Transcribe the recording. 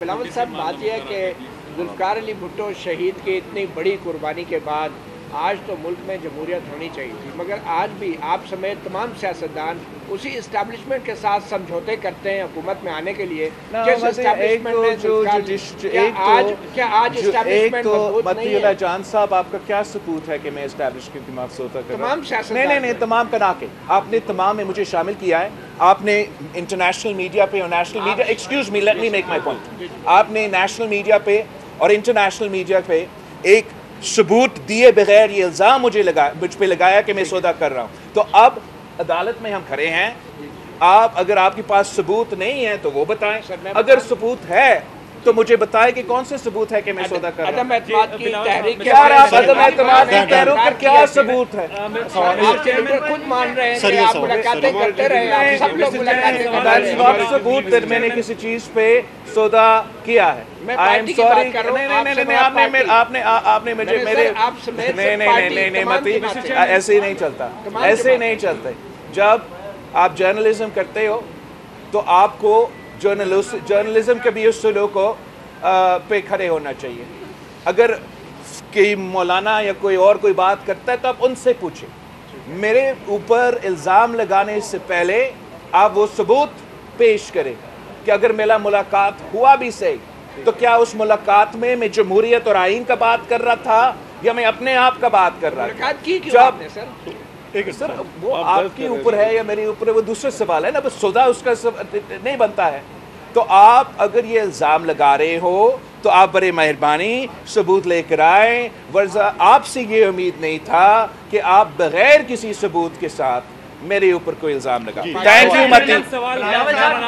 बिलावल साहब, बात यह है कि जुल्फ़िकार अली भुट्टो शहीद की इतनी बड़ी कुर्बानी के बाद आज तो मुल्क में जमहूरियत होनी चाहिए थी, मगर आज भी आप समेत तमाम सियासतदान उसी इस्टेब्लिशमेंट के साथ समझौते करते हैं हुकूमत में आने के लिए। जान साहब, आपका क्या सबूत है कि मैं इस्टेब्लिशमेंट की मसौदा कर रहा हूं? नहीं, तमाम करा के आपने तमाम में मुझे शामिल किया है। आपने इंटरनेशनल मीडिया पे और national media, excuse me, let me make my point, आपने नेशनल मीडिया पे और इंटरनेशनल मीडिया पे एक सबूत दिए बगैर ये इल्ज़ाम मुझ पे लगाया कि मैं सौदा कर रहा हूँ। तो अब अदालत में हम खड़े हैं, आप अगर आपके पास सबूत नहीं है तो वो बताएं, अगर सबूत है तो मुझे बताएं कि कौन से सबूत है कि मैं सौदा कर रहा हूँ। अदम एतमाद की तहरीक के यार, आप अदम एतमाद की तहरीक का क्या सबूत है? खुद मान रहे हैं कि आप मुलाकातें करते रहे, आप सब लोग मुलाकातें कर रहे हैं। नॉट सबूत दैट मैंने किसी चीज पे सौदा किया है। I am sorry. नहीं, आपने मुझे मेरे नहीं मती, ऐसे ही नहीं चलता, ऐसे ही नहीं चलते। जब आप जर्नलिज्म करते हो तो आपको जर्नलिज्म के भी उसूलों को पे खड़े होना चाहिए। अगर कोई मौलाना या कोई और कोई बात करता है तो आप उनसे पूछें। मेरे ऊपर इल्ज़ाम लगाने से पहले आप वो सबूत पेश करें कि अगर मेरा मुलाकात हुआ भी सही तो क्या उस मुलाकात में मैं जमहूरियत और आइन का बात कर रहा था या मैं अपने आप का बात कर रहा था? सर, वो आपके ऊपर है या मेरे ऊपर है, वो दूसरा सवाल है ना। बस सौदा उसका नहीं बनता है। तो आप अगर ये इल्ज़ाम लगा रहे हो तो आप बड़े मेहरबानी सबूत लेकर आए, वरना आपसे ये उम्मीद नहीं था कि आप बगैर किसी सबूत के साथ मेरे ऊपर कोई इल्ज़ाम लगा। थैंक यू मती।